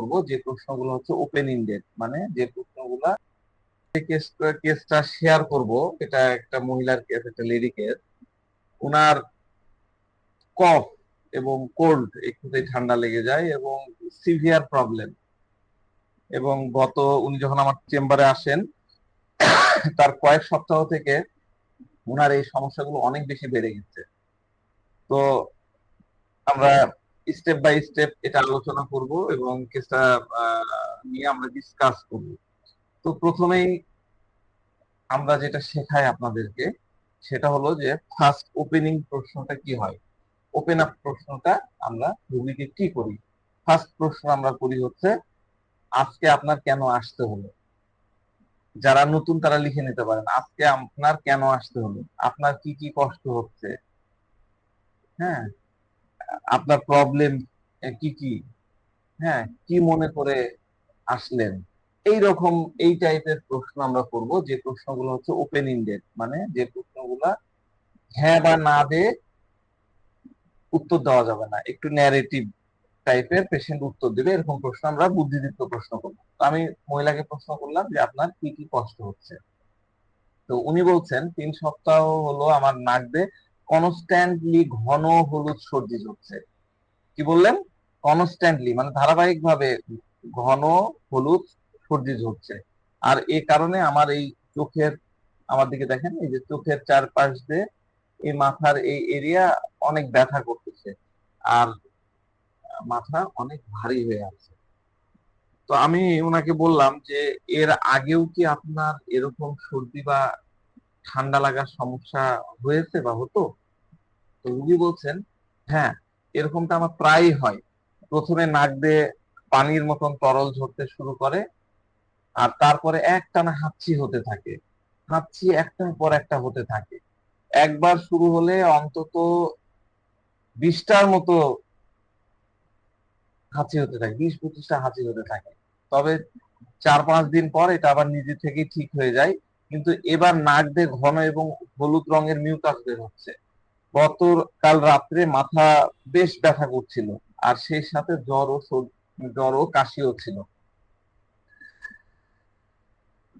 করব যে প্রশ্নগুলো হচ্ছে ওপেন ইন্ডেড, মানে যে প্রশ্নগুলা কেসটা শেয়ার করব। এটা একটা মহিলার কেস, একটা লেডি কেস। উনার কফ এবং কোল্ড, একটুতেই ঠান্ডা লেগে যায় এবং সিভিয়ার প্রবলেম। এবং উনি যখন আমার চেম্বারে আসেন তার কয়েক সপ্তাহ থেকে উনার এই সমস্যাগুলো অনেক বেশি বেড়ে গেছে। তো আমরা স্টেপ বাই স্টেপ এটা আলোচনা করব এবং কেসটা নিয়ে আমরা ডিসকাস করব। তো প্রথমেই আমরা যেটা শেখাই আপনাদেরকে সেটা হলো যে ফার্স্ট ওপেনিং প্রশ্নটা কি হয়। ওপেন আপ প্রশ্নটা আমরা রুগীকে কি করি। ফার্স্ট প্রশ্ন আমরা করি হচ্ছে, আজকে আপনার কেন আসতে হলো। যারা নতুন তারা লিখে নিতে পারেন, আজকে আপনার কেন আসতে হলো, আপনার কি কি কষ্ট হচ্ছে, হ্যাঁ, আপনার প্রবলেম কি কি, হ্যাঁ, কি মনে করে আসলেন। এইরকম এই টাইপের প্রশ্ন আমরা করব, যে প্রশ্নগুলো হচ্ছে ওপেন ইন্ডেড, মানে যে প্রশ্নগুলা হ্যাঁ বা না দিয়ে উত্তর দেওয়া যাবে না, একটু ন্যারেটিভ টাইপের পেশেন্ট উত্তর দেবে, এরকম প্রশ্ন আমরা বুদ্ধিদীপ্ত প্রশ্ন করবো। তো আমি মহিলাকে প্রশ্ন করলাম যে আপনার কি কি কষ্ট হচ্ছে। তো উনি বলছেন 3 সপ্তাহ হলো আমার নাক দিয়ে কনস্ট্যান্টলি ঘন হলুদ সর্দি হচ্ছে। কি বললেন? কনস্ট্যান্টলি মানে ধারাবাহিক ভাবে ঘন হলুদ সর্দি হচ্ছে। আর এই কারণে আমার এই চোখের, আমার দিকে দেখেন, এই যে চোখের চারপাশ দিয়ে এই মাথার এই এরিয়া অনেক ব্যথা করতেছে, আর মাথা অনেক ভারী হয়ে আছে। তো আমি ওনাকে বললাম যে এর আগেও কি আপনার এরকম সর্দি বা ঠান্ডা লাগার সমস্যা হয়েছে বা হতো? তো রুগী বলছেন, হ্যাঁ, এরকমটা আমার প্রায়ই হয়। প্রথমে নাক দিয়ে পানির মতন তরল ঝরতে শুরু করে, আর তারপরে একটানা হাঁচি হতে থাকে, হাঁচি একটার পর একটা হতে থাকে। একবার শুরু হলে অন্তত 20টার মতো হাঁচি হতে থাকে, 20-25টা হাঁচি হতে থাকে। তবে 4-5 দিন পর এটা আবার নিজে থেকেই ঠিক হয়ে যায়। কিন্তু এবার নাক দিয়ে ঘন এবং হলুদ রঙের মিউকাস বের হচ্ছে। গতকাল রাত্রে মাথা বেশ ব্যথা করছিল, আর সেই সাথে জ্বর ও কাশিও ছিল।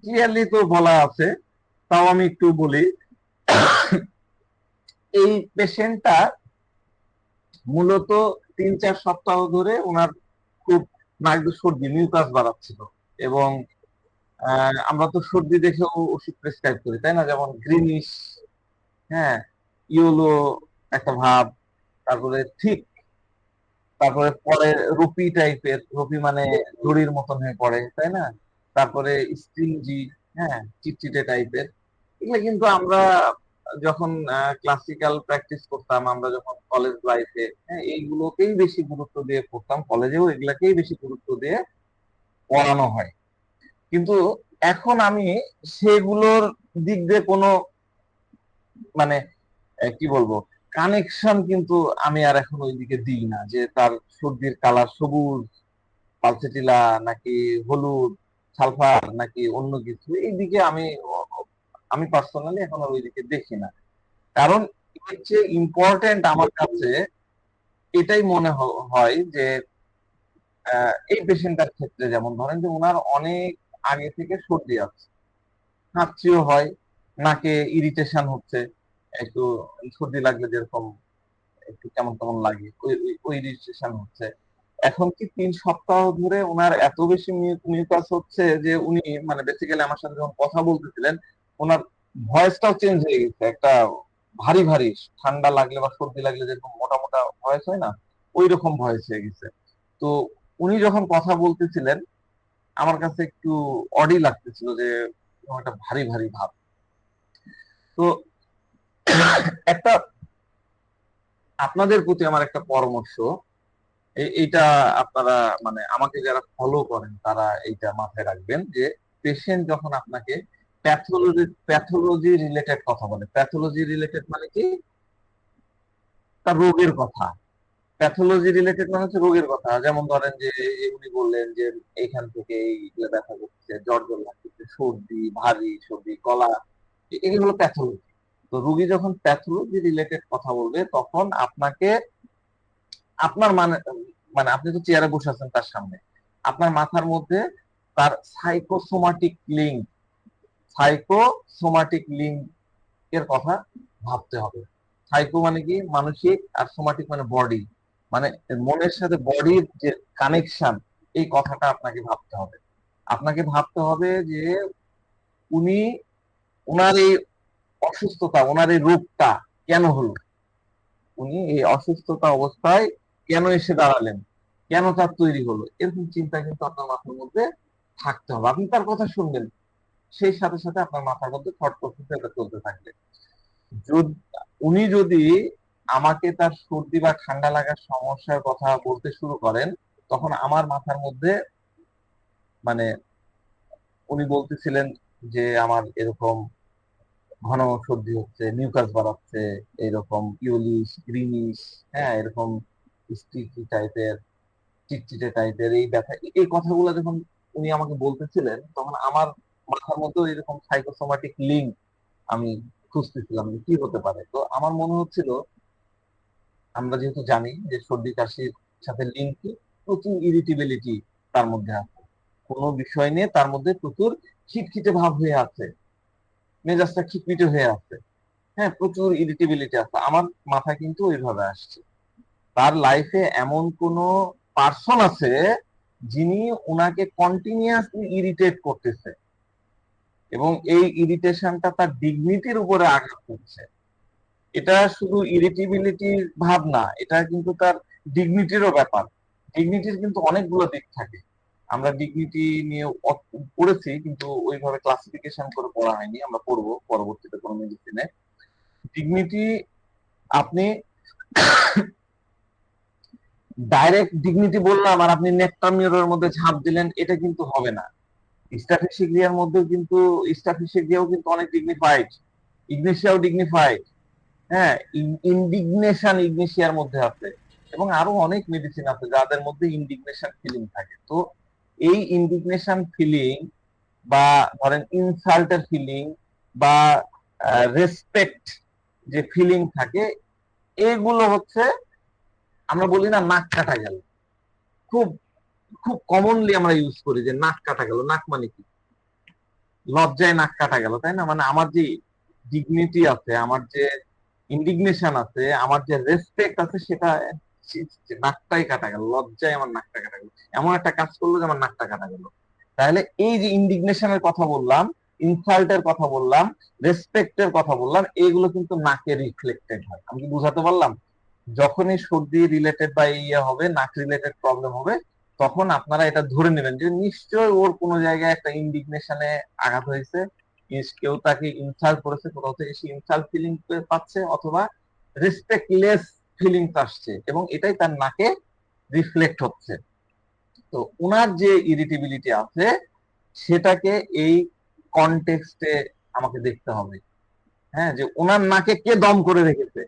ক্লিয়ারলি তো বলা আছে, তাও আমি একটু বলি। এই পেশেন্টটা মূলত 3-4 সপ্তাহ ধরে ওনার খুব নাক দিয়ে সর্দি মিউকাস বাড়াচ্ছিল। এবং আমরা তো সর্দি দেখেও ওষুধ প্রেসক্রাইব করি, তাই না? যেমন গ্রিনিশ, হ্যাঁ, ইয়েলো একটা ভাব, তারপরে ঠিক, তারপরে পরে রুপি টাইপের, রুপি মানে দড়ির মতন হয়ে পড়ে, তাই না? তারপরে স্ট্রিংজি, হ্যাঁ, চিটচিটে টাইপের। এগুলো কিন্তু আমরা যখন ক্লাসিক্যাল প্র্যাকটিস করতাম, আমরা যখন কলেজ লাইফে, হ্যাঁ, এইগুলোকেই বেশি গুরুত্ব দিয়ে পড়তাম, কলেজেও এগুলাকেই বেশি গুরুত্ব দিয়ে পড়ানো হয়। কিন্তু এখন আমি সেগুলোর দিক দিয়ে কোনো, মানে কি বলবো, কানেকশন কিন্তু আমি আর এখন ওইদিকে দিই না, যে তার সর্দির কালার সবুজ পালসেটিলা নাকি হলুদ সালফার নাকি অন্য কিছু, এইদিকে আমি পার্সোনালি এখন আর ওইদিকে দেখি না। কারণ এর চেয়ে ইম্পর্টেন্ট আমার কাছে এটাই মনে হয় যে এই পেশেন্টটার ক্ষেত্রে, যেমন ধরেন যে ওনার অনেক আগে থেকে সর্দি আছে, হাঁচিও হয়, নাকে ইরিটেশন হচ্ছে, একটু সর্দি লাগলে যেরকম একটু কেমন কেমন লাগে, ওই ইরিটেশন হচ্ছে। এখন কি 3 সপ্তাহ ধরে ওনার এত বেশি মিউকাস হচ্ছে যে উনি, মানে বেসিক্যালি আমার সাথে যখন কথা বলতেছিলেন, ওনার ভয়েসটাও চেঞ্জ হয়ে গেছে, একটা ভারী ভারী, ঠান্ডা লাগলে বা সর্দি লাগলে যেরকম মোটা মোটা ভয়েস হয় না, ওই রকম ভয়েস হয়ে গেছে। তো উনি যখন কথা বলতেছিলেন আমার কাছে একটু অডি লাগতেছিল, যে একটা ভারী ভারী ভাব। তো একটা আপনাদের প্রতি আমার একটা পরামর্শ, এইটা আপনারা, মানে আমাকে যারা ফলো করেন তারা এইটা মাথায় রাখবেন, যে পেশেন্ট যখন আপনাকে প্যাথোলজি রিলেটেড কথা বলে, প্যাথোলজি রিলেটেড মানে কি, তার রোগের কথা। প্যাথোলজি রিলেটেড মানে হচ্ছে রোগের কথা। যেমন ধরেন যে এই যে উনি বললেন যে এইখান থেকে এইগুলো দেখা যাচ্ছে, জ্বর জ্বর লাগছে, সর্দি, ভারী সর্দি, গলা, এগুলো হলো প্যাথোলজি। তো রুগী যখন প্যাথোলজি রিলেটেড কথা বলবে তখন আপনাকে, আপনার মানে, মানে আপনি তো চেয়ারে বসে আছেন তার সামনে, আপনার মাথার মধ্যে তার সাইকোসোমাটিক লিঙ্ক এর কথা ভাবতে হবে। সাইকো মানে কি মানসিক, আর সোমাটিক মানে বডি, মানে মনের সাথে বডির যে কানেকশন, এই কথাটা আপনাকে ভাবতে হবে। আপনাকে ভাবতে হবে যে উনি, ওনার এই অসুস্থতা, ওনার এই রোগটা কেন হলো, উনি এই অসুস্থতা অবস্থায় কেন এসে দাঁড়ালেন, কেন তার তৈরি হলো, এরকম চিন্তা কিন্তু আপনার মাথার মধ্যে থাকতে হবে। আপনি তার কথা শুনবেন, সেই সাথে সাথে আপনার মাথার মধ্যে থট প্রসেস এটা চলতে থাকবে। উনি যদি আমাকে তার সর্দি বা ঠান্ডা লাগার সমস্যার কথা বলতে শুরু করেন, তখন আমার মাথার মধ্যে মানে উনি বলতেছিলেন যে আমার এরকম ঘন সর্দি হচ্ছে, মিউকাস বাড়াচ্ছে, এরকম ইউলিশ গ্রিনিশ, হ্যাঁ এরকম স্টিকি টাইপের, চিটচিটে টাইপের এই ব্যথা, এই কথাগুলো যখন উনি আমাকে বলতেছিলেন, তখন আমার মাথার মধ্যেও এরকম সাইকোসোমাটিক লিঙ্ক আমি খুঁজতেছিলাম যে কি হতে পারে। তো আমার মনে হচ্ছিল, আমরা যেহেতু জানি যে সর্দি কাশির সাথে লিঙ্ক কি, প্রচুর ইরিটেবিলিটি তার মধ্যে আছে, কোনো বিষয় নিয়ে তার মধ্যে প্রচুর খিটখিটে ভাব হয়ে আছে, মেজাজটা খিটমিটে হয়ে আছে, হ্যাঁ প্রচুর ইরিটেবিলিটি আছে। আমার মাথা কিন্তু ওইভাবে আসছে, তার লাইফে এমন কোন পার্সন আছে যিনি ওনাকে কন্টিনিউয়াসলি ইরিটেট করতেছে, এবং এই ইরিটেশনটা তার ডিগনিটির উপরে আঘাত করছে। এটা শুধু ইরিটেবিলিটির ভাব না, এটা কিন্তু তার ডিগনিটিরও ব্যাপার। ডিগনিটির কিন্তু অনেকগুলো দিক থাকে, আমরা ডিগনিটি নিয়ে পড়েছি কিন্তু ওইভাবে ক্লাসিফিকেশন করে পড়া হয়নি, আমরা পড়বো পরবর্তীতে কোনো মেডিসিনে। ডিগনিটি, আপনি ডাইরেক্ট ডিগনিটি বললাম আর আপনি নেকটামিওর মধ্যে ঝাঁপ দিলেন, এটা কিন্তু হবে না। স্ট্যাফিসিগ্রিয়ার মধ্যেও কিন্তু, স্ট্যাফিসিগ্রিয়াও কিন্তু অনেক ডিগনিফাইড, ইগনেশিয়াও ডিগনিফাইড, হ্যাঁ ইনডিগনেশন ইগনেশিয়ার মধ্যে আছে, এবং আরো অনেক মেডিসিন আছে যাদের মধ্যে ইনডিগনেশন ফিলিং থাকে। তো এই ইনডিগনেশন ফিলিং, বা ধরেন ইনসাল্টের ফিলিং, বা রেসপেক্ট যে ফিলিং থাকে, এগুলো হচ্ছে, আমরা বলি না নাক কাটা গেল, খুব খুব কমনলি আমরা ইউজ করি যে নাক কাটা গেল। নাক মানে কি? লজ্জায় নাক কাটা গেল, তাই না? মানে আমার যে ডিগনিটি আছে, আমার যে ইন্ডিগনেশন আছে, আমার যে রেসপেক্ট আছে, সেটা নাকটাই কাটা গেল, লজ্জায় আমার নাকটা কাটা গেল, এমন একটা কাজ করলো যে আমার নাকটা কাটা গেল। তাহলে এই যে ইন্ডিগনেশনের কথা বললাম, ইনসাল্টের কথা বললাম, রেসপেক্টের কথা বললাম, এগুলো কিন্তু নাকে রিফ্লেক্টেড হয়। আমি কি বুঝাতে পারলাম? যখনই সর্দি রিলেটেড বা ইয়ে হবে, নাক রিলেটেড প্রবলেম হবে, তখন আপনারা এটা ধরে নেবেন যে নিশ্চয়ই ওর কোনো জায়গায় একটা ইন্ডিগনেশনে আঘাত হয়েছে, কেউ তাকে ইনসাল্ট করেছে, কোথাও থেকে সে ইনসাল্ট ফিলিং পাচ্ছে, অথবা রেসপেক্টলেস ফিলিংস আসছে, এবং এটাই তার নাকে রিফ্লেক্ট হচ্ছে। তো ওনার যে ইরিটেবিলিটি আছে, সেটাকে এই কনটেক্সটে আমাকে দেখতে হবে, হ্যাঁ যে ওনার নাকে কে দম করে রেখেছে,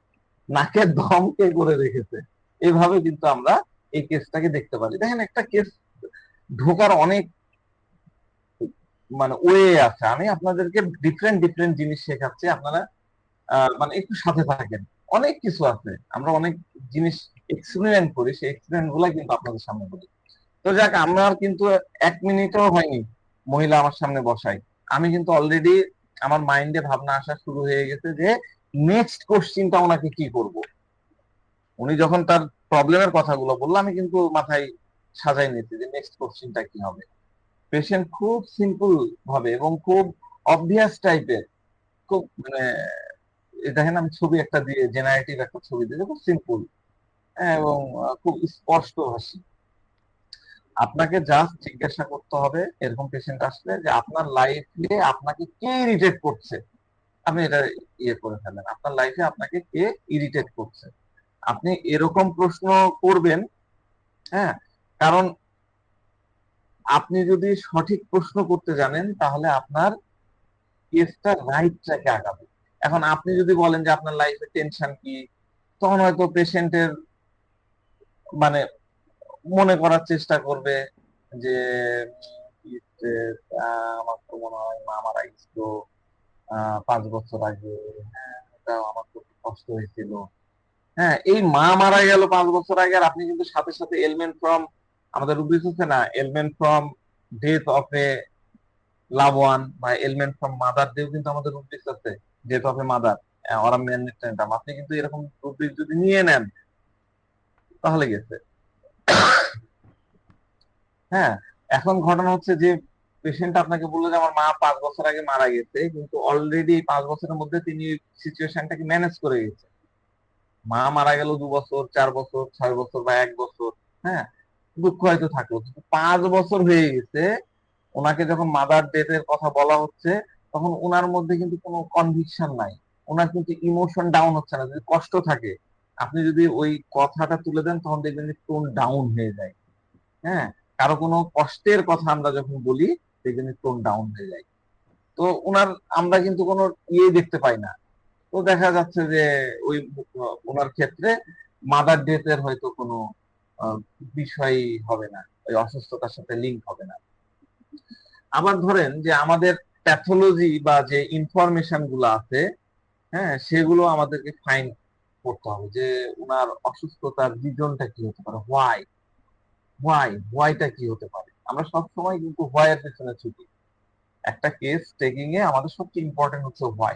নাকে দম কে করে রেখেছে, এইভাবে কিন্তু আমরা এই কেসটাকে দেখতে পারি। দেখেন একটা কেস ঢোকার অনেক মানে ওয়ে আছে, আমি আপনাদেরকে ডিফারেন্ট ডিফারেন্ট জিনিস শেখাচ্ছি, আপনারা মানে একটু সাথে থাকেন। অনেক কিছু আছে, আমরা অনেক জিনিস এক্সপেরিমেন্ট করি, সেই এক্সপেরিমেন্ট গুলা কিন্তু আপনাদের সামনে বলি। তো যাক, আমার কিন্তু 1 মিনিটও হয়নি মহিলা আমার সামনে বসাই, আমি কিন্তু অলরেডি আমার মাইন্ডে ভাবনা আসা শুরু হয়ে গেছে যে নেক্সট কোশ্চিনটা ওনাকে কি করব। উনি যখন তার প্রবলেমের কথাগুলো বললো, আমি কিন্তু মাথায় সাজাই নিয়েছি যে নেক্সট কোশ্চিনটা কি হবে। পেশেন্ট খুব সিম্পল ভাবে এবং খুব অবভিয়াস টাইপের, খুব মানে দেখেন আমি ছবি একটা দিয়ে, জেনারেটিভ একটা ছবি দিয়ে, খুব সিম্পল, এবং খুব স্পষ্ট ভাষী। আপনাকে জাস্ট জিজ্ঞাসা করতে হবে এরকম পেশেন্ট আসলে যে আপনার লাইফে আপনাকে কে ইরিটেট করছে। আপনি এটা ইয়ে করে ফেলেন, আপনার লাইফে আপনাকে কে ইরিটেট করছে, আপনি এরকম প্রশ্ন করবেন। হ্যাঁ, কারণ আপনি যদি সঠিক প্রশ্ন করতে জানেন, তাহলে আপনার কেসটা রাইট ট্র্যাকে আগাবে। এখন আপনি যদি বলেন যে আপনার লাইফে টেনশন কি, তখন হয়তো পেশেন্টের মানে মনে করার চেষ্টা করবে যে আমার তো মনে হয় মা মারা গেছিল 5 বছর আগে, হ্যাঁ এটা আমার খুব কষ্ট হয়েছিল। হ্যাঁ, এই মা মারা গেল 5 বছর আগে, আর আপনি কিন্তু সাথে সাথে এলমেন্ট ফ্রম আমাদের রুব্রিক্স হচ্ছে না, element from death of A love one বা এলিমেন্ট ফ্রম মাদার দিয়েও কিন্তু আমাদের রুব্রিক্স আছে, death of a mother or man. আপনি কিন্তু এরকম রুব্রিক্স যদি নিয়ে নেন তাহলে গেছে। হ্যাঁ, এখন ঘটনা হচ্ছে যে পেশেন্ট আপনাকে বললো যে আমার মা 5 বছর আগে মারা গেছে, কিন্তু অলরেডি 5 বছরের মধ্যে তিনি সিচুয়েশনটাকে ম্যানেজ করে গেছে। মা মারা গেল 2 বছর, 4 বছর, 6 বছর বা 1 বছর, হ্যাঁ, দুঃখ হয়তো থাকলো, কিন্তু 5 বছর হয়ে গেছে। ওনাকে যখন মাদার ডেথ এর কথা বলা হচ্ছে, তখন ওনার মধ্যে কিন্তু কোনো কনভিকশন নাই, ওনার কিন্তু ইমোশন ডাউন হচ্ছে না। যদি কষ্ট থাকে, আপনি যদি ওই কথাটা তুলে দেন, তখন দেখবেন যে টোন ডাউন হয়ে যায়। হ্যাঁ, কারো কোনো কষ্টের কথা আমরা যখন বলি, দেখবেন টোন ডাউন হয়ে যায়। তো ওনার আমরা কিন্তু কোনো ইয়ে দেখতে পাই না। তো দেখা যাচ্ছে যে ওই ওনার ক্ষেত্রে মাদার ডেথ এর হয়তো কোনো আহ, বিষয় হবে না, ওই অসুস্থতার সাথে লিঙ্ক হবে না। আবার ধরেন যে আমাদের প্যাথোলজি বা যে ইনফরমেশন গুলো আছে, হ্যাঁ, সেগুলো আমাদেরকে ফাইন্ড করতে হবে যে ওনার অসুস্থতার রিজনটা কি হতে পারে, হোয়াইটা কি হতে পারে। আমরা সব সময় কিন্তু হোয়াই এর পেছনে ছুটি। একটা কেস টেকিং এ আমাদের সবচেয়ে ইম্পর্টেন্ট হচ্ছে হোয়াই।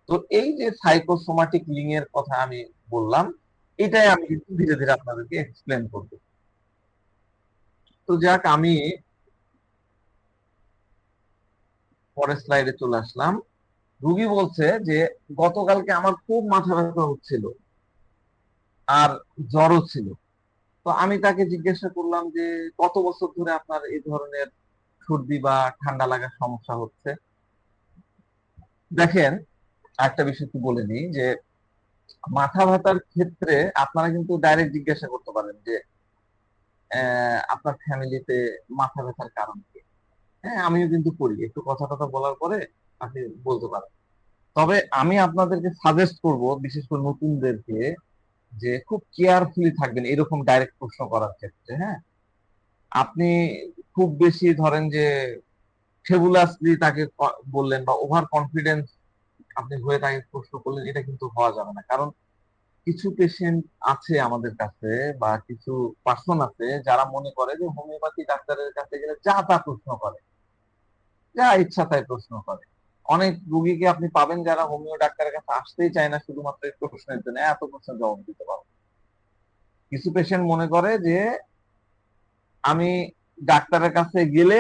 তো এই যে সাইকোসোমাটিক লিঙ্ক এর কথা আমি বললাম, এটাই আমি কিন্তু ধীরে ধীরে আপনাদেরকে এক্সপ্লেন করব। তো যাক, আমি পরের স্লাইডে চলে আসলাম। রুগী বলছে যে গতকালকে আমার খুব মাথা ব্যথা হচ্ছিল আর জ্বরও ছিল। তো আমি তাকে জিজ্ঞাসা করলাম যে কত বছর ধরে আপনার এই ধরনের সর্দি বা ঠান্ডা লাগার সমস্যা হচ্ছে। দেখেন, একটা বিষয় একটু বলে দিই যে মাথা ব্যথার ক্ষেত্রে আপনারা কিন্তু ডাইরেক্ট জিজ্ঞাসা করতে পারেন যে আপনার ফ্যামিলিতে মাথা ব্যথার কারণ কি। হ্যাঁ, আমিও কিন্তু করি, একটু কথা টথা বলার পরে আপনি বলতে পারেন। তবে আমি আপনাদেরকে সাজেস্ট করব, বিশেষ করে নতুনদেরকে, যে খুব কেয়ারফুলি থাকবেন এরকম ডাইরেক্ট প্রশ্ন করার ক্ষেত্রে। হ্যাঁ, আপনি খুব বেশি ধরেন যে ফেবুলাসলি তাকে বললেন বা ওভার কনফিডেন্স আপনি হয়ে তাকে প্রশ্ন করলেন, এটা কিন্তু হওয়া যাবে না। কারণ কিছু পেশেন্ট আছে আমাদের কাছে বা কিছু পার্সন আছে যারা মনে করে যে হোমিওপ্যাথি ডাক্তারের কাছে গেলে যা তা প্রশ্ন করে, যা ইচ্ছা তাই প্রশ্ন করে। অনেক রুগীকে আপনি পাবেন যারা হোমিও ডাক্তারের কাছে আসতেই চায় না, শুধুমাত্র এই প্রশ্নের জন্য, এত প্রশ্নের জবাব দিতে পারবো। কিছু পেশেন্ট মনে করে যে আমি ডাক্তারের কাছে গেলে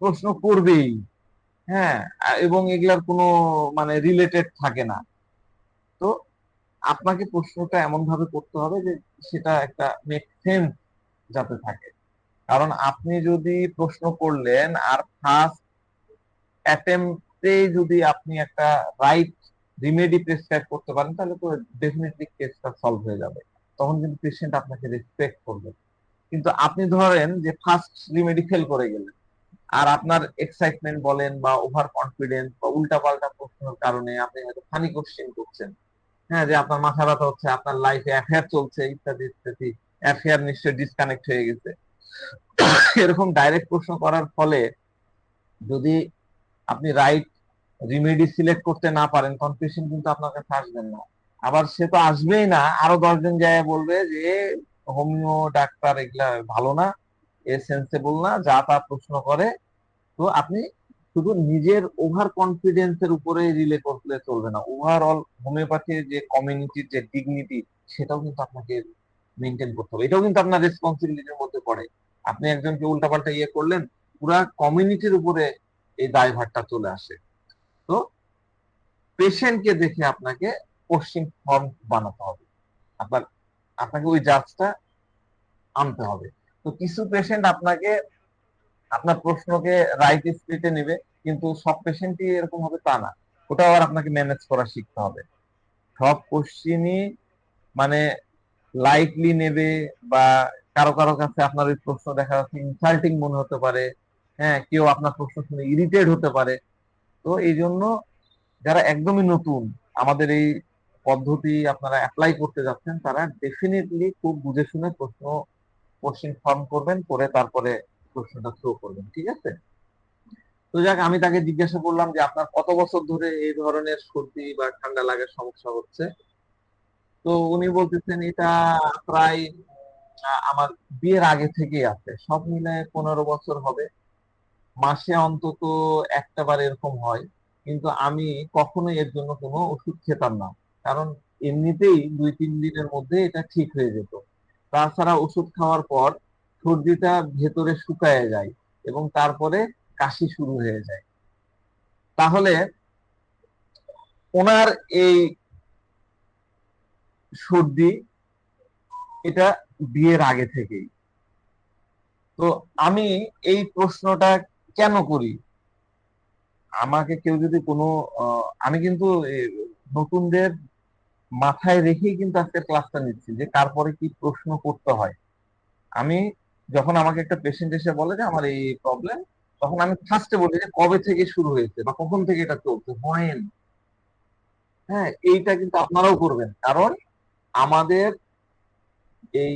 প্রশ্ন করবেই, হ্যাঁ, এবং এগুলার কোনো মানে রিলেটেড থাকে না। তো আপনাকে প্রশ্নটা এমন ভাবে করতে হবে যে সেটা একটা মেক সেন্স যাতে থাকে। কারণ আপনি যদি প্রশ্ন করলেন আর ফার্স্ট অ্যাটেম্পটে যদি আপনি একটা রাইট রিমেডি প্রেসক্রাইব করতে পারেন, তাহলে তো ডেফিনেটলি কেসটা সলভ হয়ে যাবে। তখন কিন্তু পেশেন্ট আপনাকে রেসপেক্ট করবে। কিন্তু আপনি ধরেন যে ফার্স্ট রিমেডি ফেল করে গেলেন, আর আপনার এক্সাইটমেন্ট বলেন বা ওভার কনফিডেন্স বা উল্টাপাল্টা প্রশ্নের কারণে আপনি হয়তো ফানি কোশ্চেন করছেন, হ্যাঁ, যে আপনার মাথা ব্যথা হচ্ছে, আপনার লাইফে অ্যাফেয়ার চলছে ইত্যাদি ইত্যাদি, অ্যাফেয়ার নিশ্চয়ই ডিসকানেক্ট হয়ে গেছে, এরকম ডাইরেক্ট প্রশ্ন করার ফলে যদি আপনি রাইট রিমেডি সিলেক্ট করতে না পারেন, তখন পেশেন্ট কিন্তু আপনার কাছে আসবেন না। আবার সে তো আসবেই না, আরো 10 জন যায় বলবে যে হোমিও ডাক্তার এগুলা ভালো না, এ সেন্সেবল না, যা তা প্রশ্ন করে। তো আপনি শুধু নিজের ওভার কনফিডেন্সের উপরে রিলে করলে চলবে না, ওভারঅল হোমিওপ্যাথির যে কমিউনিটির যে ডিগনিটি, সেটাও কিন্তু আপনাকে মেনটেন করতে হবে। এটাও কিন্তু আপনার রেসপন্সিবিলিটির মধ্যে পড়ে। আপনি একজনকে উল্টাপাল্টা ইয়ে করলেন, পুরা কমিউনিটির উপরে এই দায়ভারটা চলে আসে। তো পেশেন্টকে দেখে আপনাকে কোশ্চিন ফর্ম বানাতে হবে, আপনার আপনাকে ওই জাজটা আনতে হবে। তো কিছু পেশেন্ট আপনাকে আপনার প্রশ্নকে রাইট স্পিরিটে নেবে, কিন্তু সব পেশেন্টই এরকম হবে তা না। ওটা আবার আপনাকে ম্যানেজ করা শিখতে হবে। সব কোশ্চিনই মানে লাইটলি নেবে, বা কারো কারো কাছে আপনার ওই প্রশ্ন দেখা যাচ্ছে ইনসাল্টিং মনে হতে পারে। হ্যাঁ, কেউ আপনার প্রশ্ন শুনে ইরিটেট হতে পারে। তো এই জন্য যারা একদমই নতুন আমাদের এই পদ্ধতি আপনারা অ্যাপ্লাই করতে যাচ্ছেন, তারা ডেফিনেটলি খুব বুঝে শুনে কোশ্চিন ফর্ম করবেন, করে তারপরে প্রশ্নটা থ্রো করবেন, ঠিক আছে? তো যাক, আমি তাকে জিজ্ঞাসা করলাম যে আপনার কত বছর ধরে এই ধরনের সর্দি বা ঠান্ডা লাগার সমস্যা হচ্ছে। তো উনি বলতেছেন এটা প্রায় আমার বিয়ের আগে থেকেই আছে, সব মিলে 15 বছর হবে। মাসে অন্তত একটা বার এরকম হয়, কিন্তু আমি কখনোই এর জন্য কোনো ওষুধ খেতাম না, কারণ এমনিতেই 2-3 দিনের মধ্যে এটা ঠিক হয়ে যেত। তাছাড়া ওষুধ খাওয়ার পর সর্দিটা ভেতরে শুকায় যায় এবং তারপরে কাশি শুরু হয়ে যায়। তাহলে ওনার এই সর্দি এটা বিয়ের আগে থেকেই। তো আমি এই প্রশ্নটা কেন করি, আমাকে কেউ যদি কোনো আমি কিন্তু নতুনদের মাথায় রেখেই কিন্তু আজকের ক্লাসটা নিচ্ছি যে তারপরে কি প্রশ্ন করতে হয়। আমি যখন আমাকে একটা পেশেন্ট এসে বলে যে আমার এই প্রবলেম, তখন আমি ফার্স্টে বলি যে কবে থেকে শুরু হয়েছে বা কখন থেকে এটা চলছে, হোয়েন। হ্যাঁ, এইটা কিন্তু আপনারাও করবেন, কারণ আমাদের এই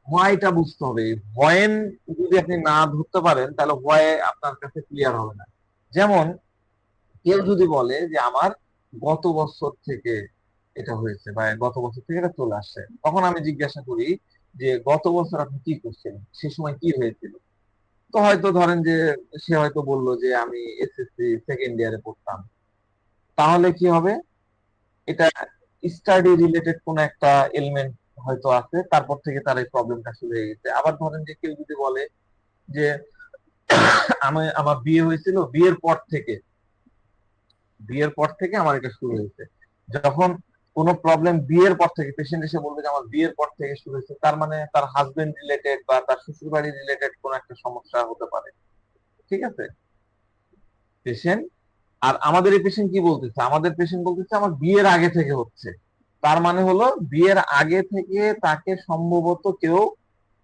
হোয়াইটা বুঝতে হবে। হোয়েন যদি আপনি না ধরতে পারেন তাহলে হোয়াই আপনার কাছে ক্লিয়ার হবে না। যেমন কেউ যদি বলে যে আমার গত বছর থেকে এটা হয়েছে বা গত বছর থেকে এটা চলে আসছে, তখন আমি জিজ্ঞাসা করি যে গত বছর আপনি কি করছেন, সে সময় কি হয়েছিল। তো হয়তো ধরেন যে সে হয়তো বললো যে আমি এসএসসি সেকেন্ড ইয়ারে পড়তাম, তাহলে কি হবে, এটা স্টাডি রিলেটেড কোন একটা এলিমেন্ট হয়তো আছে, তারপর থেকে তার এই প্রবলেমটা শুরু হয়ে গেছে। আবার ধরেন যে কেউ যদি বলে যে আমি আমার বিয়ে হয়েছিল, বিয়ের পর থেকে আমার এটা শুরু হয়েছে। যখন কোনো প্রবলেম বিয়ের পর থেকে, পেশেন্ট এসে বলবে যে আমার বিয়ের পর থেকে শুরু হয়েছে, তার মানে তার হাজবেন্ড রিলেটেড বা তার শ্বশুর বাড়ি রিলেটেড কোন একটা সমস্যা হতে পারে। ঠিক আছে পেশেন্ট, আর আমাদের এই পেশেন্ট কি বলতেছে, আমাদের পেশেন্ট বলতেছে আমার বিয়ের আগে থেকে হচ্ছে। তার মানে হলো বিয়ের আগে থেকে তাকে সম্ভবত কেউ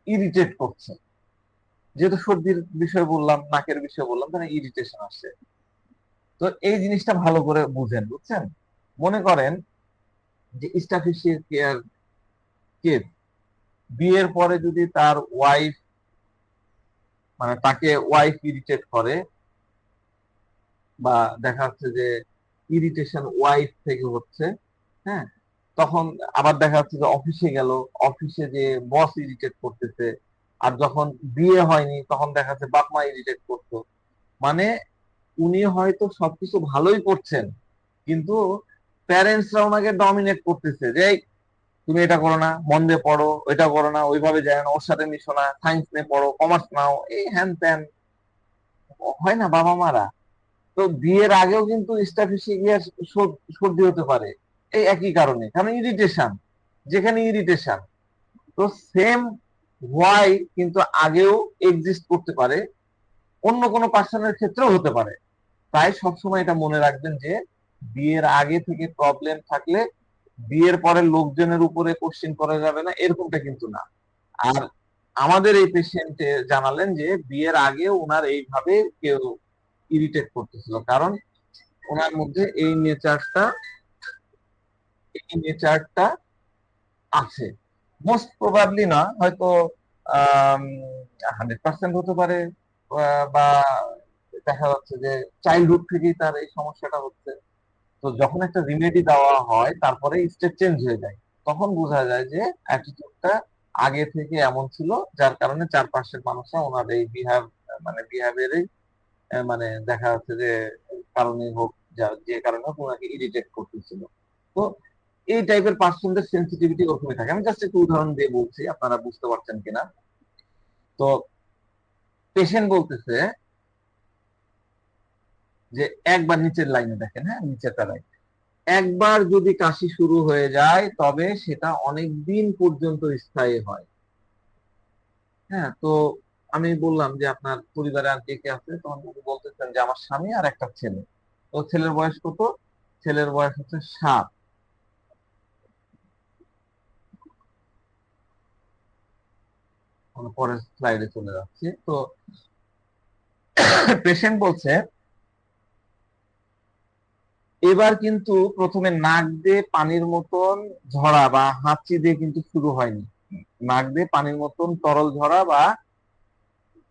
ইরিটেট করছে। যেহেতু সর্দির বিষয় বললাম, নাকের বিষয় বললাম, তাহলে ইরিটেশন আসছে। তো এই জিনিসটা ভালো করে বুঝেন, বুঝছেন। মনে করেন যে স্টাফিসিয়ার কেয়ার কেস, বিয়ের পরে যদি তার ওয়াইফ, মানে তাকে ওয়াইফ ইরিটেট করে, বা দেখা যাচ্ছে যে ইরিটেশন ওয়াইফ থেকে হচ্ছে, হ্যাঁ, তখন আবার দেখা যাচ্ছে যে অফিসে গেল, অফিসে যে বস ইরিটেট করতেছে। আর যখন বিয়ে হয়নি তখন দেখা যাচ্ছে বাপ মা ইরিটেট করতো। মানে উনি হয়তো সবকিছু ভালোই করছেন, কিন্তু প্যারেন্টসরা ওনাকে ডমিনেট করতেছে যে "এই, তুমি এটা করো না, মন দিয়ে পড়ো, ওইটা করো না, ওইভাবে যায় না, ওর সাথে মিশো না, সায়েন্স নিয়ে পড়ো, কমার্স নাও", এই হ্যান ত্যান। হয় না বাবা মারা? তো বিয়ের আগেও কিন্তু স্টাফিসিয়ার সর্দি হতে পারে এই একই কারণে, কারণ ইরিটেশন, যেখানে ইরিটেশন। তো সেম হোয়াই কিন্তু আগেও এক্সিস্ট করতে পারে, অন্য কোনো পার্সনের ক্ষেত্রেও হতে পারে। তাই সবসময় এটা মনে রাখবেন যে বিয়ের আগে থেকে প্রবলেম থাকলে বিয়ের পরে লোকজনের উপরে কোশ্চেন করা যাবে না, এরকমটা কিন্তু না। আর আমাদের এই পেশেন্ট জানালেন যে বিয়ের আগে ওনার এইভাবে কেউ ইরিটেট করতেছিল, কারণ ওনার মধ্যে এই নেচারটা আছে। মোস্ট প্রবাবলি না, হয়তো 100% হতে পারে, বা দেখা যাচ্ছে যে চাইল্ডহুড থেকেই তার এই সমস্যাটা হচ্ছে। তো যখন একটা রিমেডি দেওয়া হয় তারপরে স্টেট চেঞ্জ হয়ে যায়, তখন বোঝা যায় যে অ্যাটিটিউডটা আগে থেকে এমন ছিল, যার কারণে চারপাশের মানুষরা ওনার এই মানে বিহেভিয়ারে, মানে দেখা যাচ্ছে যে কারণে হোক, যে কারণে হোক ওনাকে ইরিটেট করতেছিল। তো এই টাইপের পার্সনদের সেন্সিটিভিটি ওরকমই থাকে। আমি জাস্ট একটু উদাহরণ দিয়ে বলছি, আপনারা বুঝতে পারছেন কিনা। তো পেশেন্ট বলতেছে যে একবার নিচের লাইনে দেখেন, হ্যাঁ নিচেরটা লাইন, একবার যদি কাশি শুরু হয়ে যায় তবে সেটা অনেক দিন পর্যন্ত স্থায়ী হয়। হ্যাঁ, তো আমি বললাম যে আপনার পরিবারে আর কে কে আছে, তখন উনি বলতেছেন যে আমার স্বামী আর একটা ছেলে। তো ছেলের বয়স কত? ছেলের বয়স হচ্ছে 7। পরের স্লাইডে চলে যাচ্ছি। তো পেশেন্ট বলছে এবার কিন্তু প্রথমে নাক দিয়ে পানির মতন ঝরা বা হাঁচি দিয়ে কিন্তু শুরু হয়নি, নাক দিয়ে পানির মতন তরল ঝরা বা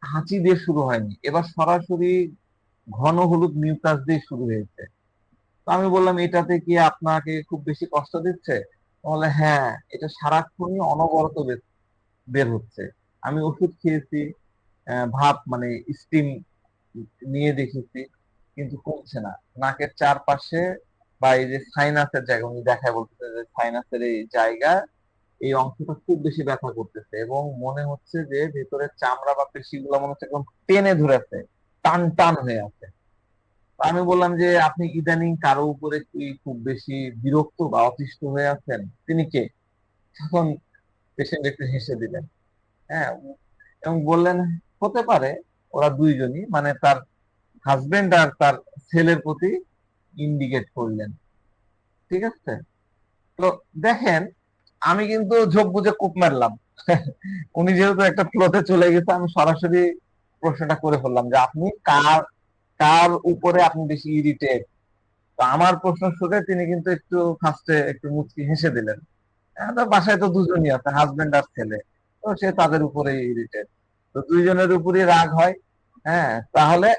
হাঁচি দিয়ে শুরু হয়নি, এবার সরাসরি ঘন হলুদ মিউকাস দিয়ে শুরু হয়েছে। তো আমি বললাম এটাতে কি আপনাকে খুব বেশি কষ্ট দিচ্ছে? বলে হ্যাঁ, এটা সারাক্ষণই অনবরত বের হচ্ছে। আমি ওষুধ খেয়েছি, ভাপ মানে স্টিম নিয়ে দেখেছি, কিন্তু কমছে না। নাকের চারপাশে বা এই যে সাইনাসের জায়গা, উনি দেখায় বলতেছে যে সাইনাসের এই জায়গা, এই অংশটা খুব বেশি ব্যথা করতেছে এবং মনে হচ্ছে যে ভেতরের চামড়া বা পেশিগুলো মনে হচ্ছে একদম টেনে ধরেছে, টান টান হয়ে আছে। তো আমি বললাম যে আপনি ইদানিং কারো উপরে কি খুব বেশি বিরক্ত বা অতিষ্ঠ হয়ে আছেন? তিনি কে? তখন পেশেন্ট একটু হেসে দিলেন। হ্যাঁ, এবং বললেন হতে পারে ওরা দুইজনই, মানে তার হাজবেন্ড আর তার ছেলের প্রতি ইন্ডিকেট করলেন। ঠিক আছে। তো দেখেন, আমি কিন্তু ঝোপ বুঝে কূপ মারলাম। উনি যেহেতু একটা ফ্লোতে চলে গেছে, আমি সরাসরি প্রশ্নটা করে ফেললাম যে আপনি কার কার উপরে আপনি বেশি ইরিটেট। তো আমার প্রশ্ন শুনে তিনি কিন্তু একটু ফার্স্টে একটু মুচকি হেসে দিলেন। তো বাসায় তো দুজনই আছে, হাজবেন্ড আর ছেলে, তো সে তাদের উপরে ইরিটেট। তো দুইজনের উপরই রাগ হয়। হ্যাঁ, তাহলে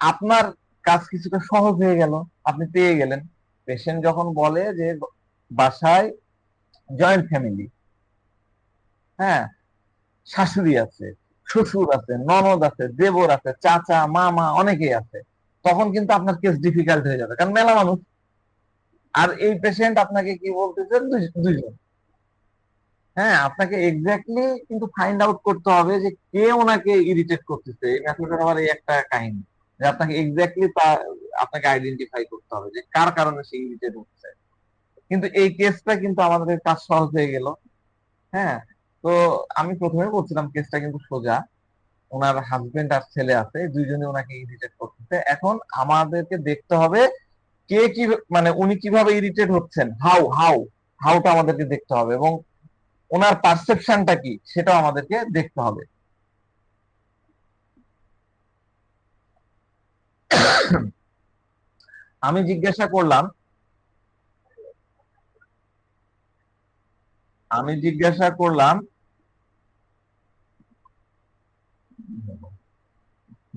আপনার কাজ কিছুটা সহজ হয়ে গেল, আপনি পেয়ে গেলেন। পেশেন্ট যখন বলে যে বাসায় জয়েন্ট ফ্যামিলি, হ্যাঁ, শাশুড়ি আছে, শ্বশুর আছে, ননদ আছে, দেবর আছে, চাচা মামা অনেকেই আছে, তখন কিন্তু আপনার কেস ডিফিকাল্ট হয়ে যাবে, কারণ মেলা মানুষ। আর এই পেশেন্ট আপনাকে কি বলতেছেন, দুইজন। হ্যাঁ, আপনাকে এক্স্যাক্টলি কিন্তু ফাইন্ড আউট করতে হবে যে কে ওনাকে ইরিটেট করতেছে। এই মেথডের আবার এই একটা কাহিনী যে আপনাকে এক্স্যাক্টলি তা আপনাকে আইডেন্টিফাই করতে হবে যে কার কারণে সে ইরিটেট হচ্ছে। কিন্তু এই কেসটা কিন্তু আমাদের কাজ সহজ হয়ে গেল। হ্যাঁ, তো আমি প্রথমে বলছিলাম কেসটা কিন্তু সোজা। ওনার হাজবেন্ড আর ছেলে আছে, দুইজনে ওনাকে ইরিটেট করতেছে। এখন আমাদেরকে দেখতে হবে কে কি, মানে উনি কিভাবে ইরিটেট হচ্ছেন, হাউটা আমাদেরকে দেখতে হবে, এবং ওনার পারসেপশনটা কি সেটাও আমাদেরকে দেখতে হবে। আমি জিজ্ঞাসা করলাম আমি জিজ্ঞাসা করলাম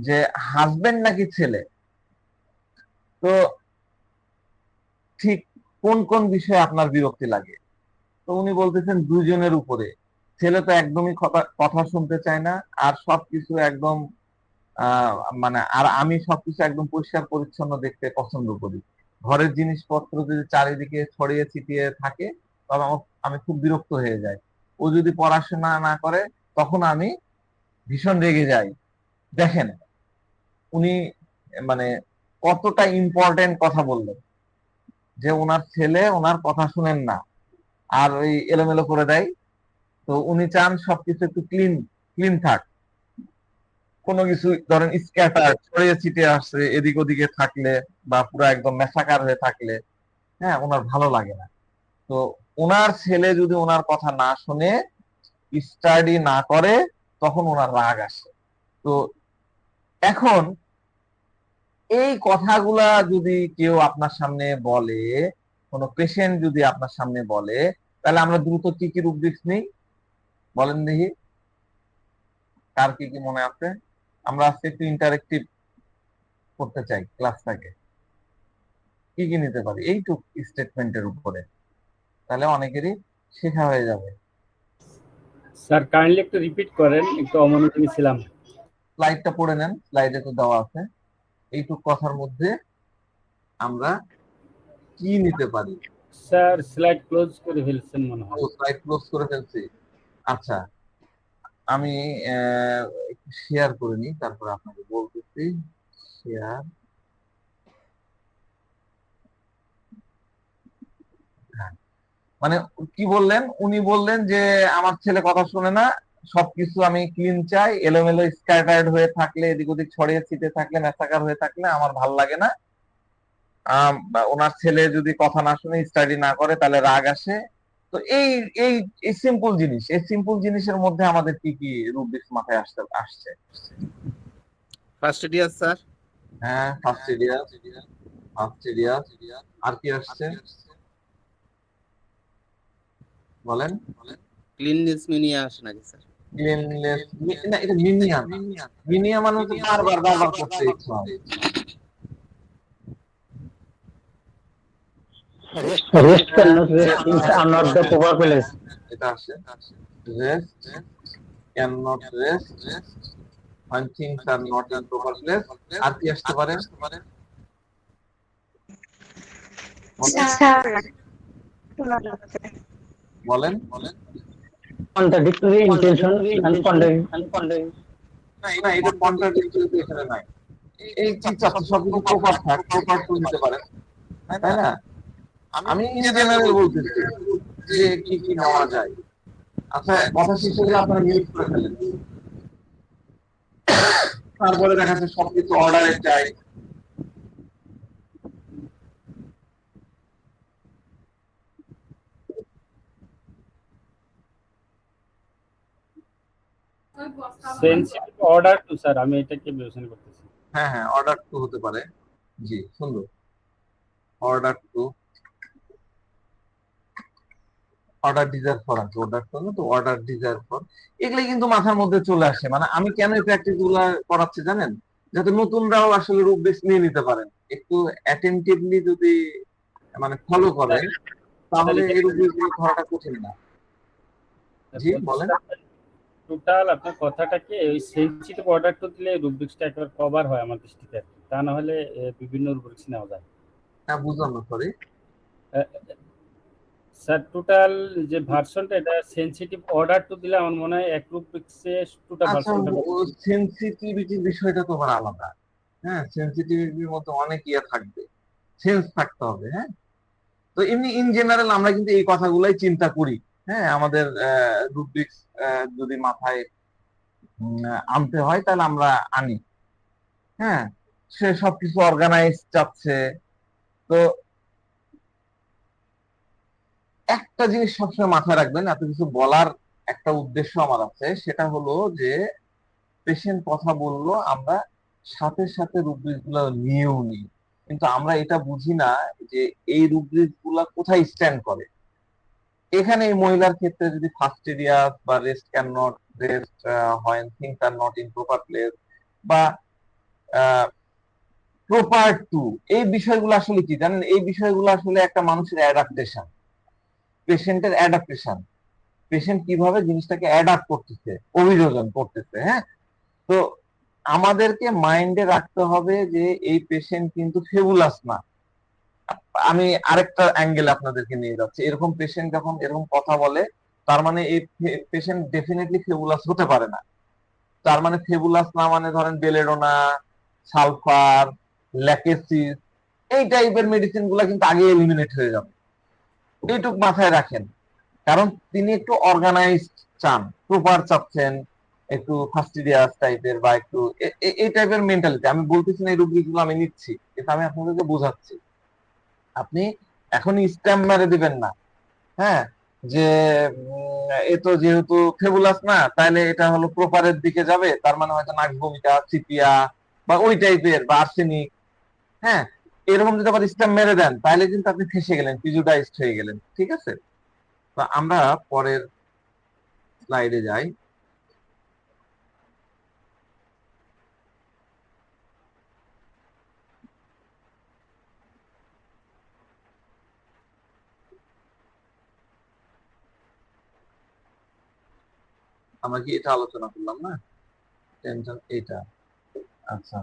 যে হাজবেন্ড নাকি ছেলে, তো ঠিক কোন কোন বিষয়ে আপনার বিরক্তি লাগে? তো উনি বলতেছেন দুজনের উপরে। ছেলে তো একদমই কথা কথা শুনতে চায় না, আর সবকিছু একদম আহ মানে, আর আমি সবকিছু একদম পরিষ্কার পরিচ্ছন্ন দেখতে পছন্দ করি। ঘরের জিনিসপত্র যদি চারিদিকে ছড়িয়ে ছিটিয়ে থাকে, তবে আমি খুব বিরক্ত হয়ে যাই। ও যদি পড়াশোনা না করে, তখন আমি ভীষণ রেগে যাই। দেখেন, উনি মানে কতটা ইম্পর্টেন্ট কথা বললেন, যে ওনার ছেলে ওনার কথা শুনেন না আর ওই এলোমেলো করে দেয়। তো উনি চান সবকিছু একটু ক্লিন ক্লিন থাক। কোনো কিছু ধরেন স্ক্যাটার ছড়িয়ে ছিটিয়ে আসছে এদিক ওদিকে থাকলে, বা পুরো একদম মেসাকার হয়ে থাকলে, হ্যাঁ, ওনার ভালো লাগে না। তো ওনার ছেলে যদি ওনার কথা না শুনে, স্টাডি না করে, তখন ওনার রাগ আসে। তো এখন এই কথাগুলা যদি কেউ আপনার সামনে বলে, কোনো পেশেন্ট যদি আপনার সামনে বলে, তাহলে আমরা দ্রুত কি কি রূপদিক নেই, বলেন দেখি, কার কি কি মনে আছে? আমরা আজকে একটু ইন্টারেক্টিভ করতে চাই ক্লাসটাকে। কি কি নিতে পারি এইটুক স্টেটমেন্টের উপরে, তাহলে অনেকেরই শেখা হয়ে যাবে। স্যার কাইন্ডলি একটু রিপিট করেন, একটু অমনোযোগী ছিলাম। স্লাইডটা পড়ে নেন, স্লাইডে তো দেওয়া আছে। এইটুক কথার মধ্যে আমরা কি নিতে পারি? স্যার স্লাইড ক্লোজ করে ফেলছেন মনে ও, হয়। স্লাইড ক্লোজ করে ফেলছি। আচ্ছা, আমি একটু শেয়ার করে নিই, তারপর আপনাকে বলতেছি। শেয়ার, হ্যাঁ। মানে কি বললেন, উনি বললেন যে আমার ছেলে কথা শুনে না, সবকিছু আমি ক্লিন চাই, এলোমেলো স্ক্যাটার্ড হয়ে থাকলে, এদিক ওদিক ছড়িয়ে ছিটে থাকলে, মেসাকার হয়ে থাকলে আমার ভাল লাগে না। ওনার ছেলে যদি কথা না শুনে, স্টাডি না করে, তাহলে রাগ আসে। তো এই এই এই সিম্পল জিনিস, এই সিম্পল জিনিসের মধ্যে আমাদের কি কি রূপদিক মাথায় আসছে? First year sir. হ্যাঁ, ফার্স্ট এরিয়া, ফার্স্ট এরিয়া। আর কি আসছে বলেন? ক্লিননেস নিয়ে আসে নাকি স্যার? ক্লিননেস, না, এটা মিনিয়াম। মিনিয়াম মানে হচ্ছে বারবার বারবার করতে ইচ্ছা হয়। Restfulness is are not the proper place. এটা আসে rest, cannot rest, when things are not in proper place. আর কি আসতে পারে? বলেন। Contradictory intention and condemn. না, এটা কন্ট্রাডিক্টরি এখানে নাই। এই কি চাচ্ছে সবকিছু প্রপার থাক, প্রপার টু নিতে পারেন, তাই না? আমি ইন জেনারেল বলতেছি যে কি কি নেওয়া যায়। আচ্ছা, কথা শেষ হলে আপনারা মিউট করে ফেলেন। তারপরে দেখা যাচ্ছে সবকিছু অর্ডারে চাই। Sensitive order to স্যার, আমি এটাকে বিবেচনা করতেছি। হ্যাঁ, অর্ডার টু হতে পারে। জি, সুন্দর। Order to, order desire for আছে, অর্ডার টু না তো, অর্ডার ডিজায়ার ফর। এগুলো কিন্তু মাথার মধ্যে চলে আসে। মানে আমি কেন এই প্র্যাকটিস গুলা করাচ্ছি জানেন? যাতে নতুনরাও আসলে রুব্রিক্স নিয়ে নিতে পারেন। একটু অ্যাটেনটিভলি যদি মানে ফলো করেন তাহলে এই রুব্রিক্স গুলো ধরাটা কঠিন না। জি বলেন। টোটাল আপনার কথাটাকে ওই সেনসিটিভ অর্ডার টু দিলে রুব্রিক্সটা একেবারে কভার হয় আমার দৃষ্টিতে। তা না হলে বিভিন্ন রুব্রিক্স নেওয়া যায়। হ্যাঁ, বুঝলাম না, সরি স্যার। টোটাল যে ভার্সনটা, এটা সেনসিটিভ অর্ডার টু দিলে আমার মনে হয় এক রুব্রিক্সে টোটাল আচ্ছা, ভার্সনটা। সেনসিটিভিটির বিষয়টা তো আবার আলাদা। হ্যাঁ, সেনসিটিভিটির মধ্যে অনেক ইয়ে থাকবে, সেন্স থাকতে হবে। হ্যাঁ, তো এমনি ইন জেনারেল আমরা কিন্তু এই কথাগুলাই চিন্তা করি। হ্যাঁ, আমাদের রুব্রিক্স যদি মাথায় আনতে হয় তাহলে আমরা আনি। হ্যাঁ, সে সবকিছু অর্গানাইজ চাচ্ছে। তো একটা জিনিস সবসময় মাথায় রাখবেন, এত কিছু বলার একটা উদ্দেশ্য আমার আছে, সেটা হলো যে পেশেন্ট কথা বললো, আমরা সাথে সাথে রুব্রিক্স গুলো নিয়েও নিই, কিন্তু আমরা এটা বুঝি না যে এই রুব্রিক্স গুলা কোথায় স্ট্যান্ড করে। এখানে এই মহিলার ক্ষেত্রে যদি ফাস্টেরিয়াস বা রেস্ট ক্যান নট রেস্ট, হয় things are not in proper place, বা প্রপার টু, এই বিষয়গুলো আসলে কি জানেন? এই বিষয়গুলো আসলে একটা মানুষের অ্যাডাপ্টেশন, পেশেন্টের অ্যাডাপ্টেশন। পেশেন্ট কিভাবে জিনিসটাকে অ্যাডাপ্ট করতেছে, অভিযোজন করতেছে। হ্যাঁ, তো আমাদেরকে মাইন্ডে রাখতে হবে যে এই পেশেন্ট কিন্তু ফেবুলাস না। আমি আরেকটা অ্যাঙ্গেল আপনাদেরকে নিয়ে যাচ্ছি। এরকম পেশেন্ট যখন এরকম কথা বলে, তার মানে এই পেশেন্ট ডেফিনেটলি ফেবুলাস হতে পারে না। তার মানে ফেবুলাস না মানে ধরেন বেলেডোনা, সালফার, ল্যাকেসিস, এই টাইপের মেডিসিন গুলা কিন্তু আগে এলিমিনেট হয়ে যাবে। এইটুক মাথায় রাখেন। কারণ তিনি একটু অর্গানাইজড চান, প্রপার চাচ্ছেন, একটু ফাস্টিডিয়াস টাইপের বা একটু এই টাইপের মেন্টালিটি। আমি বলতেছি না এই রোগীগুলো আমি নিচ্ছি, এটা আমি আপনাদেরকে বোঝাচ্ছি। আপনি এখনই স্ট্যাম্প মেরে দিবেন না। হ্যাঁ, যে এ তো যেহেতু ফেবুলাস না, তাহলে এটা হলো প্রপারের দিকে যাবে, তার মানে হয়তো নাক ভূমিকা, সিপিয়া বা ওই টাইপের বা আর্সেনিক। হ্যাঁ, এরকম যদি আবার স্ট্যাম্প মেরে দেন তাহলে কিন্তু আপনি ফেসে গেলেন, প্রিজুডাইজড হয়ে গেলেন। ঠিক আছে, তো আমরা পরের স্লাইডে যাই। আমরা কি এটা আলোচনা করলাম না? টেনশন এটা। আচ্ছা,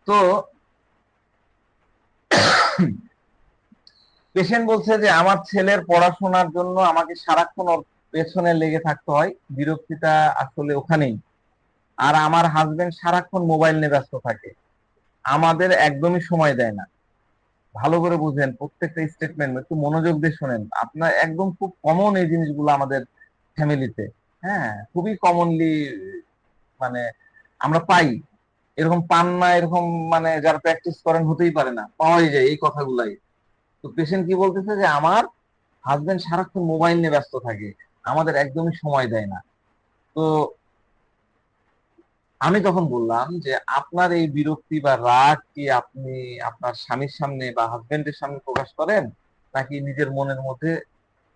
তো পেশেন্ট বলছে যে আমার ছেলের পড়াশোনার জন্য আমাকে সারাক্ষণ ওর পেছনে লেগে থাকতে হয়, বিরক্তিটা আসলে ওখানেই। আর আমার হাজবেন্ড সারাক্ষণ মোবাইল নিয়ে ব্যস্ত থাকে, আমাদের একদমই সময় দেয় না। ভালো করে বুঝেন, প্রত্যেকটা স্টেটমেন্ট একটু মনোযোগ দিয়ে শোনেন। আপনার একদম খুব কমন এই জিনিসগুলো আমাদের ফ্যামিলিতে। হ্যাঁ, খুবই কমনলি মানে আমরা পাই। এরকম পান না এরকম মানে যারা প্র্যাকটিস করেন হতেই পারে না, পাওয়াই যায় এই কথাগুলাই। তো পেশেন্ট কি বলতেছে যে আমার হাজবেন্ড সারাক্ষণ মোবাইল নিয়ে ব্যস্ত থাকে, আমাদের একদমই সময় দেয় না। তো আমি তখন বললাম যে আপনার এই বিরক্তি বা রাগ কি আপনি আপনার স্বামীর সামনে বা হাজবেন্ডের সামনে প্রকাশ করেন, নাকি নিজের মনের মধ্যে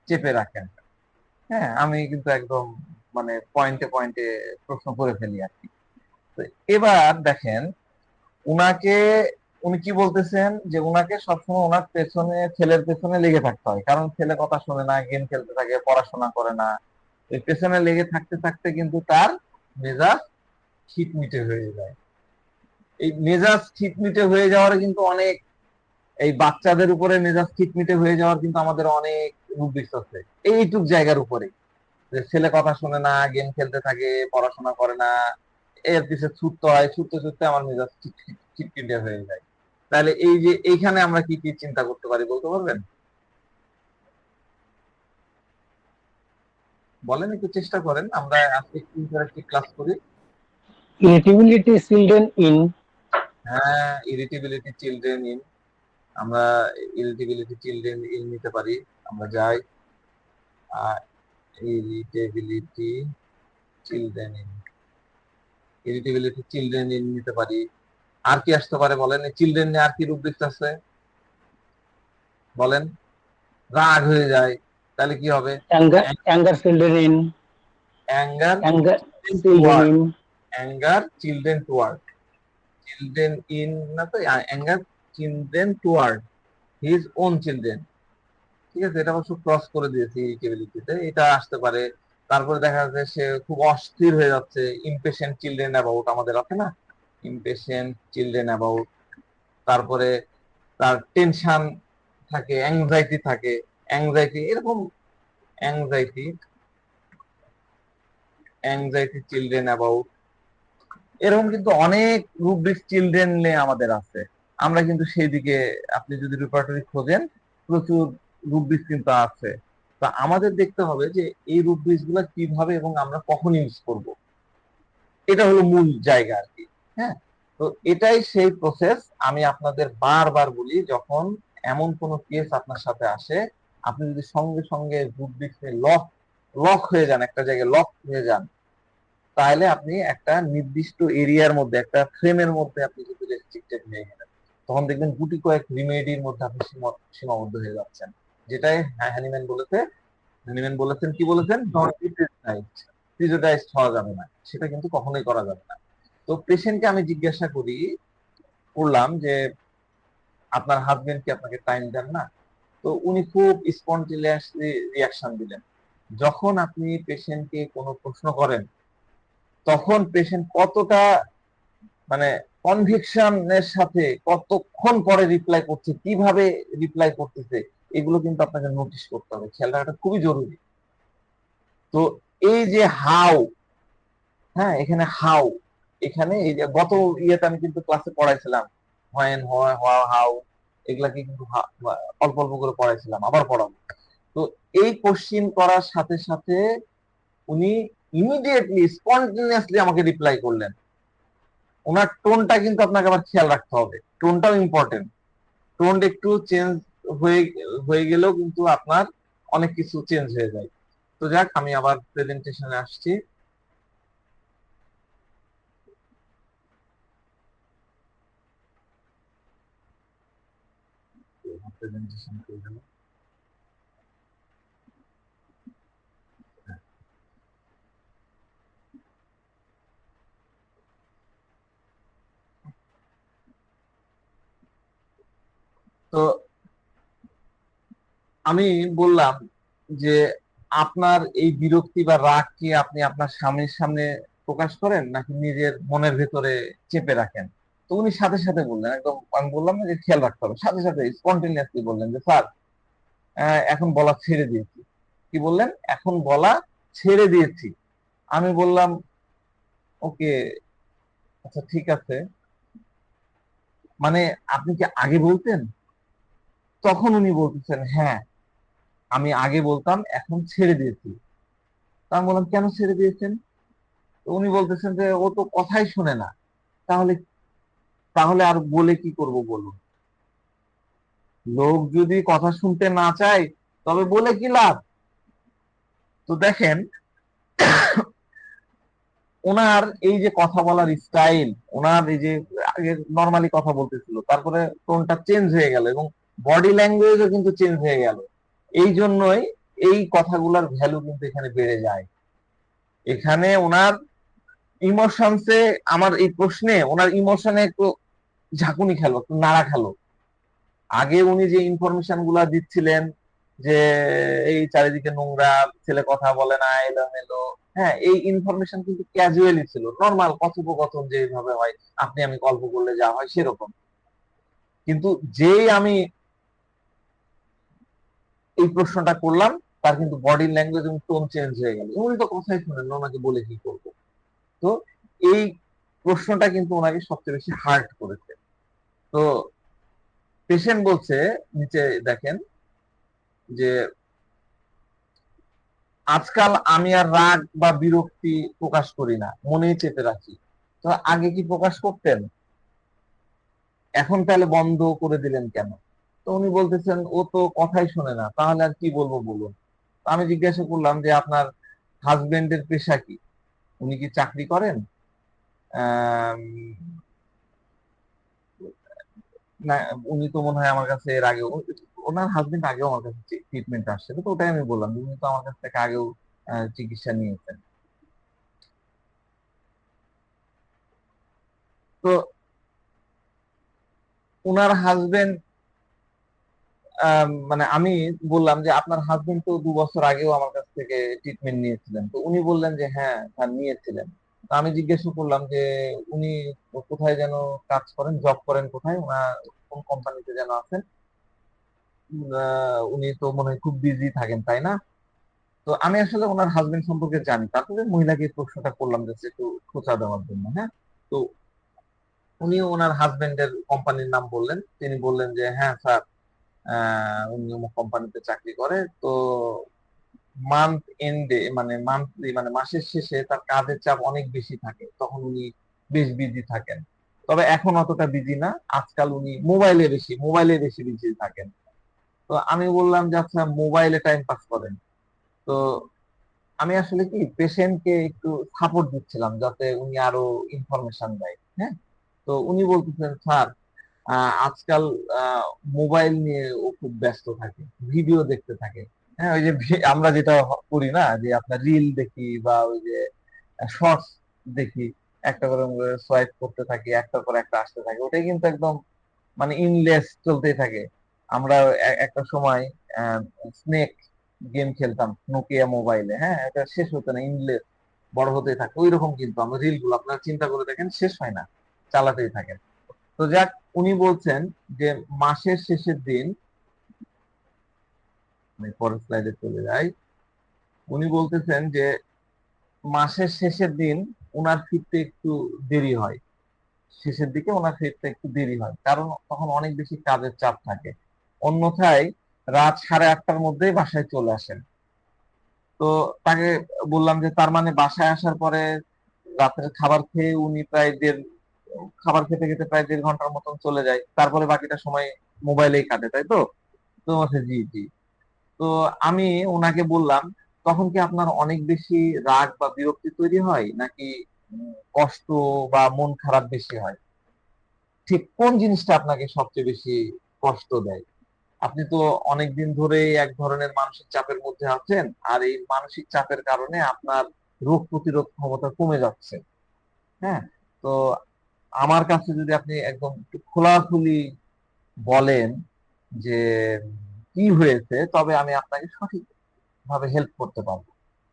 চেপে রাখেন? হ্যাঁ, আমি কিন্তু একদম মানে পয়েন্টে পয়েন্টে প্রশ্ন করে ফেলি আর কি। তো এবার দেখেন, উনাকে উনি কি বলতেছেন যে উনাকে সবসময় ওনার পেছনে, ছেলের পেছনে লেগে থাকতে হয়, কারণ ছেলে কথা শোনে না, গেম খেলতে থাকে, পড়াশোনা করে না। এই পেছনে লেগে থাকতে থাকতে কিন্তু তার মেজাজ খিটমিটে হয়ে যায়। এই মেজাজ খিটমিটে হয়ে যাওয়ার কিন্তু অনেক, এই বাচ্চাদের উপরে মেজাজ খিটমিটে হয়ে যাওয়ার কিন্তু আমাদের অনেক রুব্রিক্স আছে এইটুক জায়গার উপরে, যে ছেলে কথা শোনে না, গেম খেলতে থাকে, পড়াশোনা করে না, এর পিছে ছুটতে হয়, ছুটতে ছুটতে আমার মেজাজ খিটখিটে হয়ে যায়। তাহলে এই যে এইখানে আমরা কি কি চিন্তা করতে পারি বলতে পারবেন? বলেন, একটু চেষ্টা করেন, আমরা আজকে একটু ইন্টারেক্টিভ ক্লাস করি। Irritability children in হ্যাঁ, ইরিটেবিলিটি চিলড্রেন ইন, আমরা ইরিটেবিলিটি চিলড্রেন ইন নিতে পারি। আমরা যাই irritability children in, irritability children in নিতে পারি। আর কি আসতে পারে বলেন? চিলড্রেন নিয়ে আর কি রুব্রিক্স আছে বলেন? রাগ হয়ে যায়, তাহলে কি হবে? anger children in anger anger children in anger children toward, children in না তো, anger children toward his own children. ঠিক আছে, এটা অবশ্য ক্রস করে দিয়েছি ইরিটেবিলিটিতে, এটা আসতে পারে। তারপরে দেখা যাচ্ছে সে খুব অস্থির হয়ে যাচ্ছে, ইমপেশেন্ট চিলড্রেন অ্যাবাউট আমাদের আছে না, ইমপেশেন্ট চিলড্রেন অ্যাবাউট। তারপরে তার টেনশন থাকে, অ্যাংজাইটি থাকে, অ্যাংজাইটি এরকম, অ্যাংজাইটি অ্যাংজাইটি চিলড্রেন অ্যাবাউট, এরকম কিন্তু অনেক রুব্রিক্স চিলড্রেন নিয়ে আমাদের আছে। আমরা কিন্তু সেই দিকে, আপনি যদি রিপার্টরি খোঁজেন, প্রচুর রুব্রিক্স কিন্তু আছে। তা আমাদের দেখতে হবে যে এই রুব্রিক্স গুলা কিভাবে এবং আমরা কখন ইউজ করব, এটা হলো মূল জায়গা আর কি। হ্যাঁ, তো এটাই সেই প্রসেস। আমি আপনাদের বারবার বলি, যখন এমন কোনো কেস আপনার সাথে আসে, আপনি যদি সঙ্গে সঙ্গে রুব্রিক্সে লক লক হয়ে যান, একটা জায়গায় লক হয়ে যান, তাহলে আপনি একটা নির্দিষ্ট এরিয়ার মধ্যে, একটা ফ্রেমের মধ্যে আপনি যদি রেস্ট্রিক্টেড হয়ে গেলেন, তখন দেখবেন গুটি কয়েক রিমেডির মধ্যে আপনি সীমাবদ্ধ হয়ে যাচ্ছেন। যেটাই হ্যানিম্যান বলেছেন, কি বলেছেন? ডন্ট বি প্রিজুডাইজড হওয়া যাবে না, সেটা কিন্তু কখনোই করা যাবে না। তো পেশেন্টকে আমি জিজ্ঞাসা করলাম যে আপনার হাজবেন্ড কি আপনাকে টাইম দেন না? তো উনি খুব স্পন্টেনিয়াসলি রিয়াকশন দিলেন। যখন আপনি পেশেন্টকে কোনো প্রশ্ন করেন, তখন পেশেন্ট কতটা মানে কনভিকশনের সাথে কতক্ষণ পরে রিপ্লাই করছে, কিভাবে রিপ্লাই করতেছে, এগুলো কিন্তু আপনাকে নোটিশ করতে হবে, খেয়াল রাখাটা খুবই জরুরি। তো এই যে হাউ, হ্যাঁ এখানে হাউ, এখানে এই যে গত ইয়েতে আমি কিন্তু ক্লাসে পড়াইছিলাম হোয়েন, হাউ, এগুলাকে কিন্তু অল্প অল্প করে পড়াইছিলাম, আবার পড়াবো। তো এই কোশ্চিন করার সাথে সাথে উনি ইমিডিয়েটলি স্পন্টেনিয়াসলি আমাকে রিপ্লাই করলেন। ওনার টোনটা কিন্তু আপনাকে আবার খেয়াল রাখতে হবে, টোনটাও ইম্পর্টেন্ট। টোন একটু চেঞ্জ হয়ে হয়ে গেলেও কিন্তু আপনার অনেক কিছু চেঞ্জ হয়ে যায়। তো যাক, আমি আবার প্রেজেন্টেশনে আসছি। প্রেজেন্টেশন করে গেল। তো আমি বললাম যে আপনার এই বিরক্তি বা রাগ কি আপনি আপনার স্বামীর সামনে প্রকাশ করেন নাকি নিজের মনের ভেতরে চেপে রাখেন? তো উনি সাথে সাথে বললেন, একদম আমি বললাম না যে খেয়াল রাখতে হবে, সাথে সাথে স্পন্টেনিয়াসলি বললেন যে স্যার এখন বলা ছেড়ে দিয়েছি। কি বললেন? এখন বলা ছেড়ে দিয়েছি। আমি বললাম ওকে, আচ্ছা ঠিক আছে, মানে আপনি কি আগে বলতেন? তখন উনি বলতেছেন হ্যাঁ আমি আগে বলতাম, এখন ছেড়ে দিয়েছি। তা আমি বললাম কেন ছেড়ে দিয়েছেন? তো উনি বলতেছেন যে ও তো কথাই শুনে না। তাহলে তাহলে আর বলে কি করব বলুন? লোক যদি কথা শুনতে না চায় তবে বলে কি লাভ? তো দেখেন, ওনার এই যে কথা বলার স্টাইল, ওনার এই যে আগে নর্মালি কথা বলতেছিল, তারপরে টোনটা চেঞ্জ হয়ে গেল এবং বডি ল্যাঙ্গুয়েজও কিন্তু চেঞ্জ হয়ে গেল। এই জন্যই এই কথাগুলোর ভ্যালু কিন্তু এখানে বেড়ে যায়। এখানে ওনার ইমোশনসে, আমার এই প্রশ্নে ওনার ইমোশনে একটু ঝাঁকুনি খেলো, একটু নাড়া খেলো। আগে উনি যে ইনফরমেশন গুলা দিচ্ছিলেন যে এই চারিদিকে নোংরা, ছেলে কথা বলে না, এলোমেলো, হ্যাঁ, এই ইনফরমেশন কিন্তু ক্যাজুয়ালি ছিল, নর্মাল কথোপকথন যেভাবে হয়, আপনি আমি গল্প করলে যা হয় সেরকম। কিন্তু যেই আমি এই প্রশ্নটা করলাম, তার কিন্তু বডি ল্যাঙ্গুয়েজ এবং টোন চেঞ্জ হয়ে গেল। উনি তো কথাই শুনেন না, ওনাকে বলে কি করবো। তো এই প্রশ্নটা কিন্তু ওনাকে সবচেয়ে বেশি হার্ট করেছে। তো পেশেন্ট বলছে, নিচে দেখেন, যে আজকাল আমি আর রাগ বা বিরক্তি প্রকাশ করি না, মনেই চেপে রাখি। তো আগে কি প্রকাশ করতেন, এখন তাহলে বন্ধ করে দিলেন কেন? তো উনি বলতেছেন ও তো কথাই শোনে না, তাহলে আর কি বলবো বলুন। তো আমি জিজ্ঞাসা করলাম যে আপনার হাজবেন্ডের পেশা কি, উনি কি চাকরি করেন? আম, না, উনি তো মনে হয় আমার কাছে এর আগে, ওনার হাজবেন্ড আগেও আমার কাছে ট্রিটমেন্ট আসছে, তো ওটাই আমি বললাম যে উনি তো আমার কাছ থেকে আগেও চিকিৎসা নিয়েছেন। তো ওনার হাজবেন্ড, মানে আমি বললাম যে আপনার হাজবেন্ড তো 2 বছর আগেও আমার কাছ থেকে ট্রিটমেন্ট নিয়েছিলেন। তো উনি বললেন যে হ্যাঁ স্যার নিয়েছিলেন। তো আমি জিজ্ঞাসা করলাম যে উনি কোথায় যেন কাজ করেন, জব করেন কোথায়, ওনার কোন কোম্পানিতে যেন আছেন? উনি তো মনে হয় খুব বিজি থাকেন, তাই না? তো আমি আসলে ওনার হাজবেন্ড সম্পর্কে জানি, তারপরে মহিলাকে এই প্রশ্নটা করলাম যে একটু খোঁচা দেওয়ার জন্য। হ্যাঁ, তো উনি ওনার হাজবেন্ডের কোম্পানির নাম বললেন। তিনি বললেন যে হ্যাঁ স্যার, উনি অমুক কোম্পানিতে চাকরি করে। তো মান্থ এন্ডে, মানে মান্থলি, মানে মাসের শেষে তার কাজের চাপ অনেক বেশি থাকে, তখন উনি বেশ বিজি থাকেন। তবে এখন অতটা বিজি না, আজকাল উনি মোবাইলে বেশি বিজি থাকেন। তো আমি বললাম যে আচ্ছা, মোবাইলে টাইম পাস করেন। তো আমি আসলে কি পেশেন্টকে একটু সাপোর্ট দিচ্ছিলাম যাতে উনি আরো ইনফরমেশন দেয়। হ্যাঁ, তো উনি বলতেছেন স্যার, আজকাল মোবাইল নিয়ে ও খুব ব্যস্ত থাকে, ভিডিও দেখতে থাকে। হ্যাঁ, ওই যে আমরা যেটা করি না, যে আপনার রিল দেখি বা ওই যে শর্টস দেখি, একটা করে সোয়াইপ করতে থাকি, একটার পর একটা আসতে থাকে, ওটাই কিন্তু একদম মানে ইনলেস চলতেই থাকে। আমরা একটা সময় স্নেক গেম খেলতাম নোকিয়া মোবাইলে, হ্যাঁ, এটা শেষ হতো না, ইনলেস বড় হতেই থাকে। ওই রকম কিন্তু আমরা রিল গুলো, আপনারা চিন্তা করে দেখেন, শেষ হয় না, চালাতেই থাকেন। তো যাক, উনি বলছেন যে মাসের শেষের দিন, আমি পরের স্লাইডে চলে যাই। উনি বলতেছেন যে মাসের শেষের দিন উনার ফিরতে একটু দেরি হয়, শেষের দিকে ওনার ফিরতে একটু দেরি হয়, কারণ তখন অনেক বেশি কাজের চাপ থাকে। অন্যথায় রাত 8:30টার মধ্যেই বাসায় চলে আসেন। তো তাকে বললাম যে তার মানে বাসায় আসার পরে রাতের খাবার খেয়ে উনি খাবার খেতে খেতে প্রায় 1.5 ঘন্টার মতন চলে যায়, তারপরে বাকিটা সময় মোবাইলেই কাটে, তাই তো? তো বলছে, জি জি। তো আমি ওনাকে বললাম, তখন কি আপনার অনেক বেশি রাগ বা বিরক্তি তৈরি হয়, নাকি কষ্ট বা মন খারাপ বেশি হয়? ঠিক কোন জিনিসটা আপনাকে সবচেয়ে বেশি কষ্ট দেয়? আপনি তো অনেকদিন ধরে এক ধরনের মানসিক চাপের মধ্যে আছেন, আর এই মানসিক চাপের কারণে আপনার রোগ প্রতিরোধ ক্ষমতা কমে যাচ্ছে। হ্যাঁ, তো আমার কাছে যদি আপনি একদম একটু খোলাখুলি বলেন যে কি হয়েছে, তবে আমি আপনাকে সঠিকভাবে হেল্প করতে পারবো।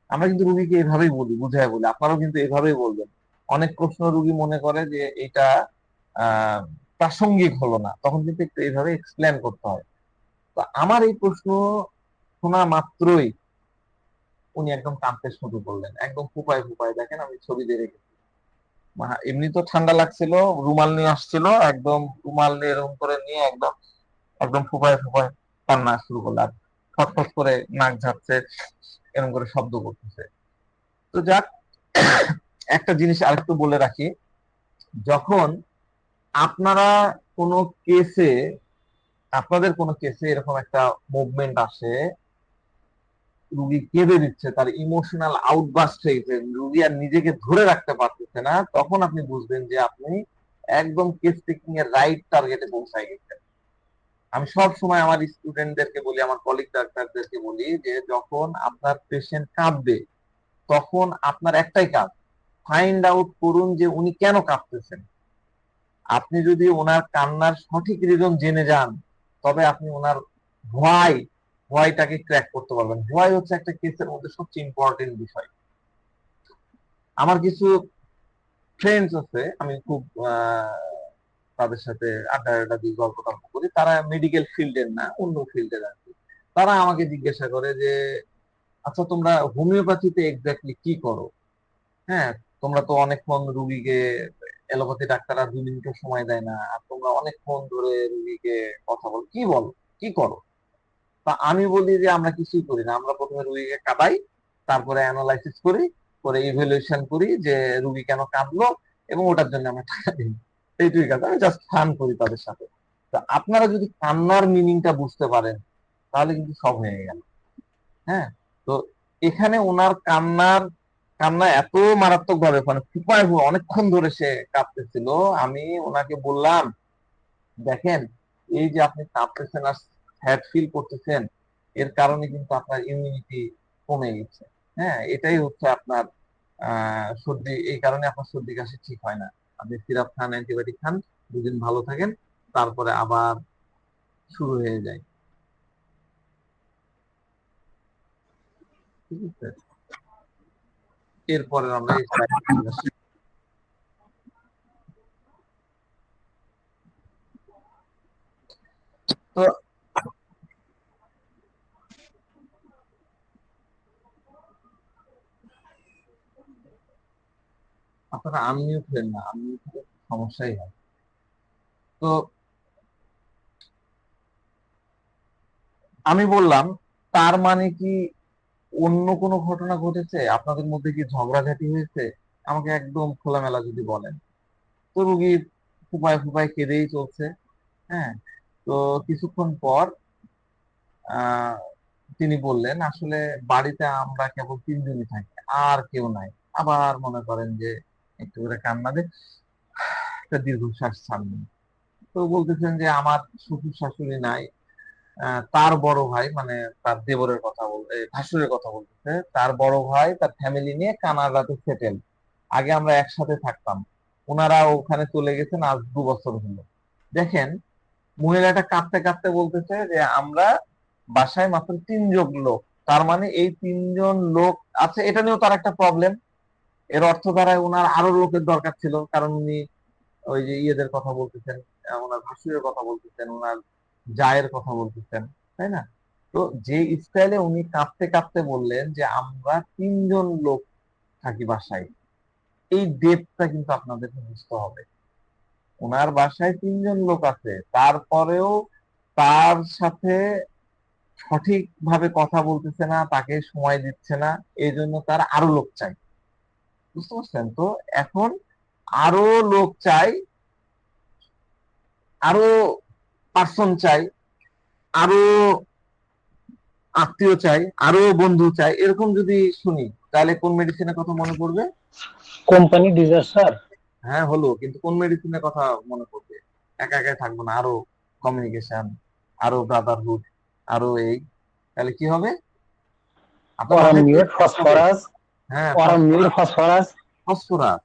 আমরা কিন্তু রুগীকে এভাবেই বলি, বুঝাই বলি, আপনারাও কিন্তু এভাবেই বলবেন। অনেক প্রশ্ন রুগী মনে করে যে এটা আহ প্রাসঙ্গিক হলো না, তখন কিন্তু একটু এইভাবে এক্সপ্লেন করতে হয়। তো আমার এই প্রশ্ন শোনা মাত্রই উনি একদম কাঁদতে শুরু করলেন, একদম ফুপায় ফুপায়, দেখেন আমি ছবি দিয়ে রেখেছি। এমনি তো ঠান্ডা লাগছিল, রুমাল নিয়ে আসছিল, একদম রুমাল নিয়ে এরকম করে নিয়ে একদম একদম ফুপায় ফুপায় কান্না শুরু করলো, আর ফটফট করে নাক ঝাপছে, এরকম করে শব্দ করতেছে। তো যাক, একটা জিনিস আরেকটু বলে রাখি, যখন আপনারা কোনো কেসে, আপনাদের কোনো কেসে এরকম একটা মুভমেন্ট আসে, রুগী কেঁদে দিচ্ছে, তার ইমোশনাল আউটবাস্ট হয়েছে, রুগী আর নিজেকে ধরে রাখতে পারতেছে না, তখন আপনি বুঝবেন যে আপনি একদম কেস টেকিং এর রাইট টার্গেটে পৌঁছায় গেছেন। আমি সব সময় আমার স্টুডেন্টদেরকে বলি, আমার কলিগ ডাক্তারদেরকে বলি, যে যখন আপনার পেশেন্ট কাঁদবে, তখন আপনার একটাই কাজ, ফাইন্ড আউট করুন যে উনি কেন কাঁদতেছেন। আপনি যদি ওনার কান্নার সঠিক রিজন জেনে যান, তবে আপনি ওনার হোয়াইটাকে ক্র্যাক করতে পারবেন। হোয়াই হচ্ছে একটা কেসের মধ্যে সবচেয়ে ইম্পর্টেন্ট বিষয়। আমার কিছু ফ্রেন্ডস আছে, আমি খুব তাদের সাথে আড্ডা দিয়ে গল্প করি, তারা মেডিকেল ফিল্ডের না, অন্য ফিল্ডের আর কি। তারা আমাকে জিজ্ঞাসা করে যে আচ্ছা তোমরা হোমিওপ্যাথিতে এক্স্যাক্টলি কি করো? হ্যাঁ, তোমরা তো অনেকক্ষণ রুগীকে, এলোপ্যাথি ডাক্তার আর 2 মিনিটও সময় দেয় না, আর তোমরা অনেকক্ষণ ধরে রুগীকে কথা বলো, কি করো? তা আমি বলি যে আমরা কিছুই করি না, আমরা প্রথমে রুগীকে কাঁদাই, তারপরে অ্যানালাইসিস করি, করে ইভ্যালুয়েশন করি যে রুগী কেন কাঁদলো, এবং ওটার জন্য আমরা টাকা দিই। এইটুকুই কাজ, আমি জাস্ট ফান করি তাদের সাথে। তা আপনারা যদি কান্নার মিনিংটা বুঝতে পারেন, তাহলে কিন্তু সব হয়ে গেল। হ্যাঁ, তো এখানে ওনার কান্না এত মারাত্মক ভাবে, মানে ফুপায় অনেকক্ষণ ধরে সে কাঁদতেছিল। আমি ওনাকে বললাম, দেখেন এই যে আপনি কাঁদতেছেন আর স্যাড ফিল করতেছেন, এর কারণে কিন্তু আপনার ইমিউনিটি কমে গেছে। হ্যাঁ, এটাই হচ্ছে আপনার সর্দি, এই কারণে আপনার সর্দি কাশি ঠিক হয় না। আপনি সিরাপ খান, অ্যান্টিবায়োটিক খান, 2 দিন ভালো থাকেন, তারপরে আবার শুরু হয়ে যায়। ঠিক আছে, এরপরে আমরা এই slide-টা আসি। তো আপনারা আনমিউট হলেন না, আনমিউট হলে সমস্যাই হয়। তো আমি বললাম, তার মানে কি অন্য কোনো ঘটনা ঘটেছে? আপনাদের মধ্যে কি ঝগড়াঝাটি হয়েছে? আমাকে একদম খোলামেলা যদি বলেন। তো রুগী ফুপায় ফুপায় কেঁদেই চলছে। হ্যাঁ, তো কিছুক্ষণ পর আহ তিনি বললেন, আসলে বাড়িতে আমরা কেবল 3জনই থাকি, আর কেউ নাই। আবার মনে করেন যে একটু করে কান্না দিয়ে একটা দীর্ঘশ্বাস ছাড়লেন। তো বলতেছেন যে আমার শ্বশুর শাশুড়ি নাই, তার বড় ভাই, মানে তার দেবরের কথা বলতে, ভাসুরের কথা বলতেছে, তার বড় ভাই তার ফ্যামিলি নিয়ে কানাডাতে সেটেল। আগে আমরা একসাথে থাকতাম, ওনারা ওখানে চলে গেছেন আজ 2 বছর হলো। দেখেন, মহিলাটা কাঁদতে কাঁদতে বলতেছে যে আমরা বাসায় মাত্র 3জন লোক, তার মানে এই 3জন লোক আছে, এটা নিয়েও তার একটা প্রবলেম। এর অর্থ দ্বারায় ওনার আরো লোকের দরকার ছিল, কারণ উনি ওই যে ইয়েদের কথা বলতেছেন, ওনার ভাসুরের কথা বলতেছেন, ওনার জায়ের কথা বলতেছেন, তাই না? তো যে স্টাইলে উনি কাঁদতে কাঁদতে বললেন যে আমরা 3জন লোক থাকি বাসায়, এই ডেপটা কিন্তু আপনাদেরকে বুঝতে হবে। ওনার বাসায় 3জন লোক আছে, তারপরেও তার সাথে সঠিকভাবে কথা বলতেছে না, তাকে সময় দিচ্ছে না, এই জন্য তার আরো লোক চাই। বুঝতে পারছেন তো? এখন আরো লোক চাই, আরো পার্সন চাই, আরো আত্মীয় চাই, আরো বন্ধু চাই, এরকম যদি শুনি, তাহলে কোন মেডিসিনের কথা মনে পড়বে? Company disaster. হ্যাঁ হলো, কিন্তু কোন মেডিসিনের কথা মনে পড়বে? একা একাই থাকবো না, আরো কমিউনিকেশন, আরো ব্রাদারহুড, আরো এই, তাহলে কি হবে? আপনার ওরাম বাসায় মিউট ফসফরাস, হ্যাঁ, ওরাম মিউট ফসফরাস। ফসফরাস,